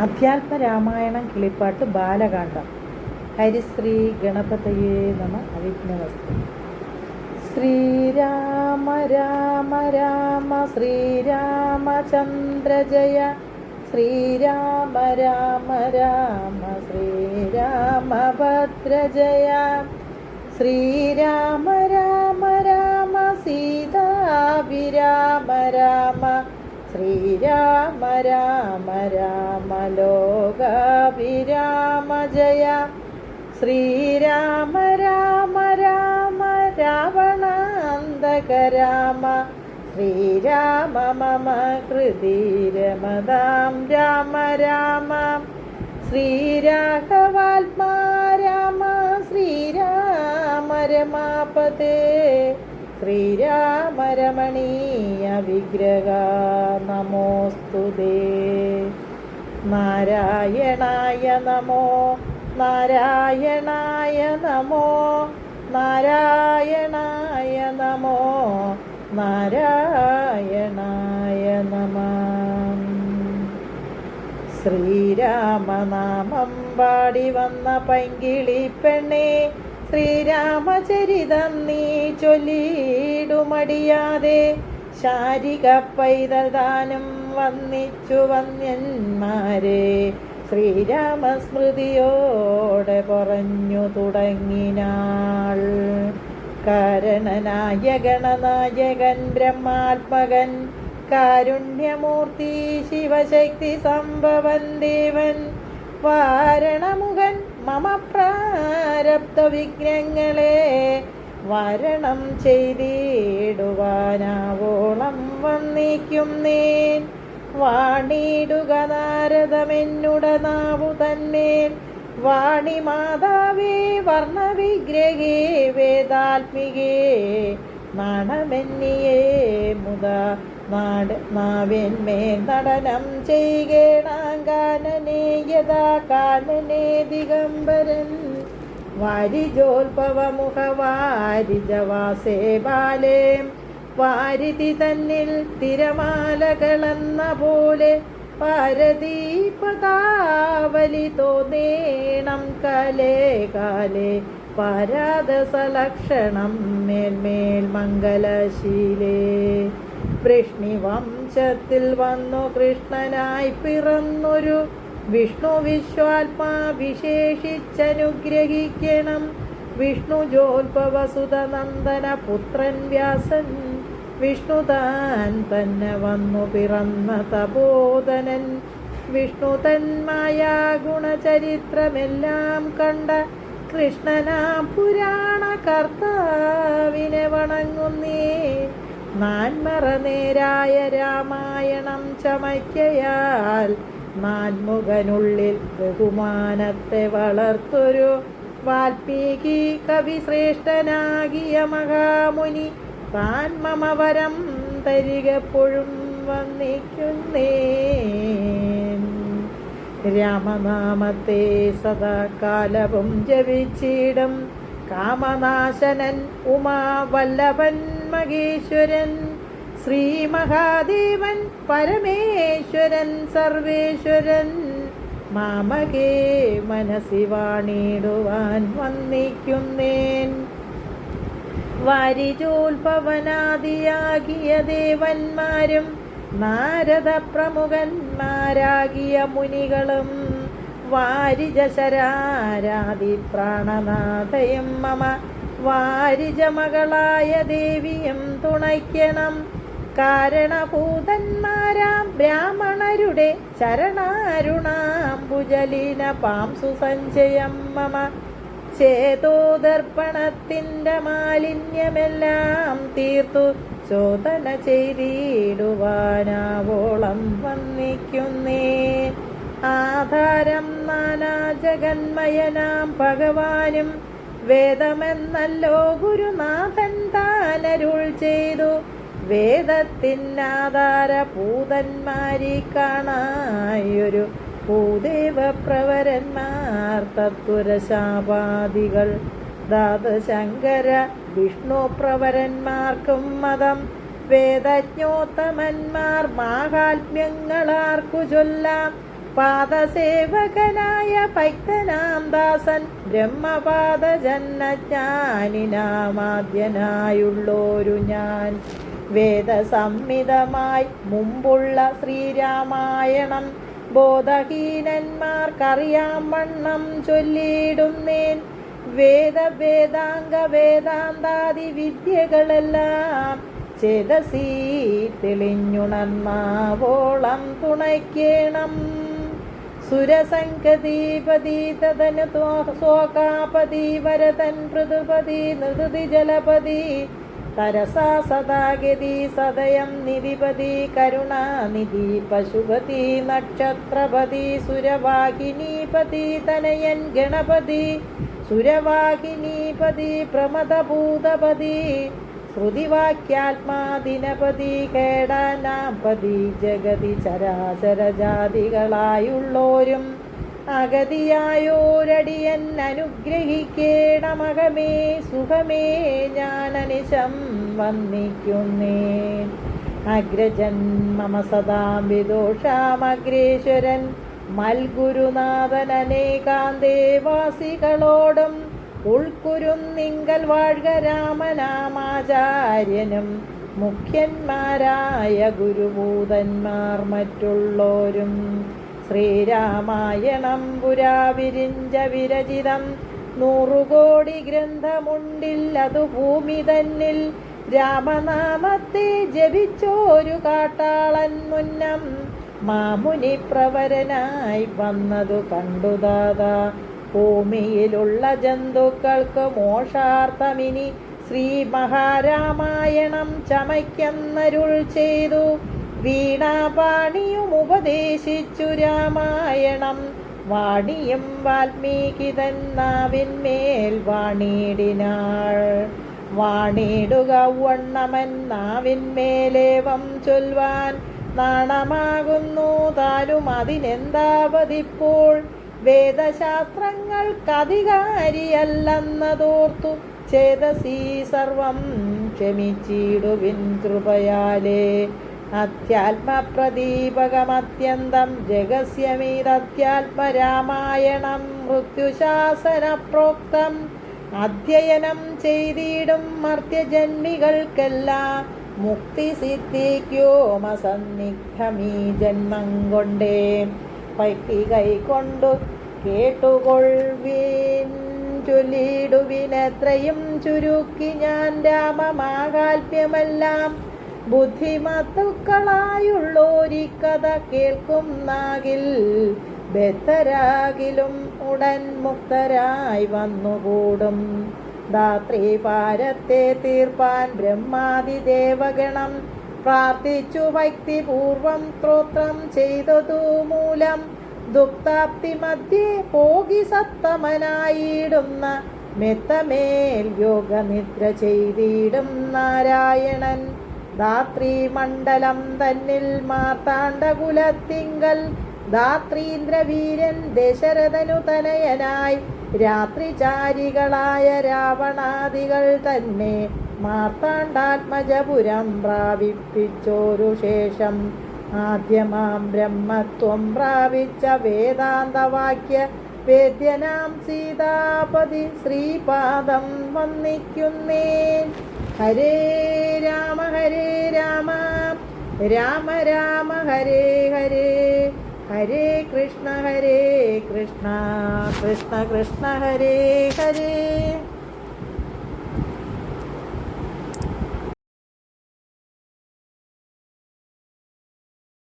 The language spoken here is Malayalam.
അധ്യാത്മ രാമായണം കിളിപ്പാട്ട് ബാലകാണ്ഡം. ഹരിശ്രീ ഗണപതയേ നമ. അവിഘ്നവസ്തു. ശ്രീരാമ രാമ രാമ ശ്രീരാമചന്ദ്ര ജയ. ശ്രീരാമ രാമ രാമ ശ്രീരാമഭദ്ര ജയ. ശ്രീരാമ രാമ രാമ സീതാഭിരാമ രാമ. ശ്രീരാമ രാമ രാമ ലോകാഭിരാമ ജയ. ശ്രീരാമ രാമ രാമ രാവണാന്തക രാമ. ശ്രീരാമ മമ കൃതി രമതാം രാമ രാമ. ശ്രീരാഘവാത്മാ രാമ ശ്രീരാമ രമാപതേ. ശ്രീരാമ രമണീയ വിഗ്രഹ നമോസ്തുതേ. നാരായണായ നമോ നാരായണായ നമോ നാരായണായ നമോ നാരായണായ നമഃ. ശ്രീരാമനാമം പാടി വന്ന പൈങ്കിളി പെണ്ണേ, ശ്രീരാമചരിതം നീ ചൊല്ലിയിടുമടിയാതെ. ശാരിക പൈതൽ താനും വന്നിച്ചു വന്യന്മാരെ ശ്രീരാമസ്മൃതിയോടെ പറഞ്ഞു തുടങ്ങിനാൾ. കാരണനായ ഗണനായകൻ ബ്രഹ്മാത്മകൻ, കാരുണ്യമൂർത്തി ശിവശക്തി സംഭവൻ ദേവൻ, വാരണമുഖൻ മമ പ്രാരബ്ധ വിഘ്നങ്ങളെ വരണം ചെയ്തിടുവാനാവോളം വന്നിക്കും നീൻ. വാണിടുക നാരദമെന്നുടനാവു തന്മേൽ. വാണി മാതാവേ വർണ്ണവിഗ്രഹേ വേദാത്മികേ, നാണമെന്നിയേ മുത നാവെന്മേൽ നടനം ചെയ്യണാങ്കാനനേ യഥാ കാനനേ ദിഗംബരൻ. വാരിജോത്ഭവമുഖ വാരിജവാസേ ബാലേ, വാരിധി തന്നിൽ തിരമാലകളെന്ന പോലെ പാരദീപതാവലി തോന്നേണം കാലേ കാലേ. പാരാദസലക്ഷണം മേൽമേൽ മംഗലശീലേ. വൃഷ്ണിവംശത്തിൽ വന്നു കൃഷ്ണനായി പിറന്നൊരു വിഷ്ണു വിശ്വാത്മാ വിശേഷിച്ചനുഗ്രഹിക്കണം. വിഷ്ണുജോത്ഭവസുത നന്ദന പുത്രൻ വ്യാസൻ, വിഷ്ണു താൻ തന്നെ വന്നു പിറന്ന തപോധനൻ. വിഷ്ണു തന്മായ ഗുണചരിത്രമെല്ലാം കണ്ട കൃഷ്ണനാം പുരാണ കർത്താവിനെ വണങ്ങുന്നേ. നാൻമറ നേരായ രാമായണം ചമയ്ക്കയാൽ നാൻമുഖനുള്ളിൽ ബഹുമാനത്തെ വളർത്തൊരു വാൽമീകി കവിശ്രേഷ്ഠനാകിയ മഹാമുനി താൻ മമ വരം തരികെപ്പോഴും വന്നിക്കുന്നേ. രാമനാമത്തെ സദാകാലവും ജപിച്ചിടും കാമനാശനൻ ഉമാവല്ലഭൻ മഹേശ്വരൻ. ശ്രീ മഹാദേവൻ പരമേശ്വരൻ സർവേശ്വരൻ, മാമകേ മനസ്സി വാണിടുവാൻ വന്നിക്കുന്നേൻ. വാരിജോത്ഭവനാദിയാകിയ ദേവന്മാരും നാരദ പ്രമുഖന്മാരാകിയ മുനികളും വാരിജശരാരാദി പ്രാണനാഥയും മമ വാരിജമകളായ ദേവിയും തുണയ്ക്കണം. കാരണഭൂതന്മാരാം ബ്രാഹ്മണരുടെ ചരണാരുണാംബുജലീന പാംസു സഞ്ചയം മമ. ചേതോദർപ്പണത്തിൻ്റെ മാലിന്യമെല്ലാം തീർത്തു ചോദന ചെയ്തിടുവാനാവോളം വന്നിക്കുന്നേ. ആധാരം നാനാ ജഗന്മയനാം ഭഗവാനും വേദമെന്നല്ലോ ഗുരുനാഥൻ താനരുൾ ചെയ്തു. വേദത്തിനാധാരഭൂതന്മാരി കാണായൊരു ഭൂദേവപ്രവരന്മാർ തത്വരശാപാദികൾ ദാതശങ്കര വിഷ്ണു പ്രവരന്മാർക്കും മതം. വേദജ്ഞോത്തമന്മാർ മാഹാത്മ്യങ്ങളാർക്കു ചൊല്ലാം. പാദസേവകനായ ഭക്തനാം ദാസൻ ബ്രഹ്മപാദജന്മജ്ഞാനിനാമാദ്യനായുള്ളോരു ഞാൻ. വേദസംഹിതമായി മുമ്പുള്ള ശ്രീരാമായണം ബോധഹീനന്മാർക്കറിയാം വണ്ണം ചൊല്ലിയിടുന്നേൻ. വേദാംഗ വേദാന്താദി വിദ്യകളെല്ലാം ചേതസീ തെളിഞ്ഞുണർന്നാവോളം തുണയ്ക്കേണം. സുരസംഗതീപതി തദനു സോകാപതി വരതൻ പൃഥുപതി നൃതി ജലപതി തരസാ സദാഗതി സദയം നിധിപതി കരുണാനിധി പശുപതി നക്ഷത്രപതി സുരവാഹിനീപതി തനയൻ ഗണപതി സുരവാഹിനീപതി പ്രമദഭൂതപതി ശ്രുതിവാക്യാത്മാദിനപതി കേടാനാപതി ജഗതി ചരാചരജാതികളായുള്ളോരും അഗതിയായോരടിയൻ അനുഗ്രഹിക്കേണമകമേ സുഖമേ ഞാനനിശം വന്ദിക്കുന്നേൻ. അഗ്രജൻ മമ സദാം വിദോഷാമഗ്രേശ്വരൻ മൽഗുരുനാഥൻ അനേകാന്തേവാസികളോടും ഉൾക്കുരുന്നിങ്കൽ വാഴ്ക രാമനാമാചാര്യനും മുഖ്യന്മാരായ ഗുരുഭൂതന്മാർ മറ്റുള്ളോരും. ശ്രീരാമായണം പുരാ വിരിഞ്ച വിരചിതം 100 കോടി ഗ്രന്ഥമുണ്ടില്ലതു ഭൂമി തന്നിൽ. രാമനാമത്തെ ജപിച്ചോരു കാട്ടാളൻ മുന്നം മാമുനി പ്രവരനായി വന്നതു കണ്ടുദാതാ. ഭൂമിയിലുള്ള ജന്തുക്കൾക്ക് മോക്ഷാർത്ഥമിനി ശ്രീ മഹാരാമായണം ചമയ്ക്കെന്നരുൾ ചെയ്തു. വീണാപാണിയും ഉപദേശിച്ചു രാമായണം. വാണിയും വാൽമീകി തൻ നാവിന്മേൽ വാണിയിടിനാൾ. വാണിയിടുക വണ്ണമൻ നാവിന്മേലേവം ചൊൽവാൻ നാണമാകുന്നു താനും അതിനെന്താവതിപ്പോൾ. വേദശാസ്ത്രങ്ങൾക്കധികാരിയല്ലെന്നതോർത്തു ചേതസീ സർവം ക്ഷമിച്ചിടുവിൻ കൃപയാലേ. അധ്യാത്മപ്രദീപകമത്യന്തം രഹസ്യമീതധ്യാത്മരാമായണം മൃത്യുശാസന പ്രോക്തം. അധ്യയനം ചെയ്തിടും മർത്യജന്മികൾക്കെല്ലാം മുക്തി സിദ്ധിക്കോമസന്നിഗ്ധമീ ജന്മം കൊണ്ടേ. ഭക്തി കൈക്കൊണ്ടു കേട്ടുകൊള്ളുവിൻ ചൊല്ലിടുവിനെത്രയും ചുരുക്കി ഞാൻ രാമമാഹാത്മ്യമെല്ലാം. ബുദ്ധിമത്തുക്കളായുള്ളോരിക്കഥ കേൾക്കുന്നാകിൽ ബദ്ധരാകിലും ഉടൻ മുക്തരായി വന്നുകൂടും. ധാത്രീപാരത്തെ തീർപ്പാൻ ബ്രഹ്മാദിദേവഗണം പ്രാർത്ഥിച്ചു ഭക്തിപൂർവം സ്തോത്രം ചെയ്തതു മൂലം. ദുഃഖാപ്തി മധ്യേ പോകി സത്തമനായിടുന്ന മെത്തമേൽ യോഗനിദ്ര ചെയ്തിടും നാരായണൻ. ധാത്രീമണ്ഡലം തന്നിൽ മാർത്താണ്ഡകുലത്തിങ്കൽ ധാത്രീന്ദ്രവീരൻ ദശരഥനു തനയനായി രാത്രിചാരികളായ രാവണാദികൾ തന്നെ മാർത്താണ്ഡാത്മജപുരം പ്രാപിപ്പിച്ചോരു ശേഷം ആദ്യമാം ബ്രഹ്മത്വം പ്രാപിച്ച വേദാന്തവാക്യ വേദ്യനാം സീതാപതി ശ്രീപാദം വന്ദിക്കുന്നേൻ. ഹരേ രാമ രാമ രാമ ഹരേ ഹരേ, ഹരേ കൃഷ്ണ കൃഷ്ണ കൃഷ്ണ ഹരേ ഹരേ.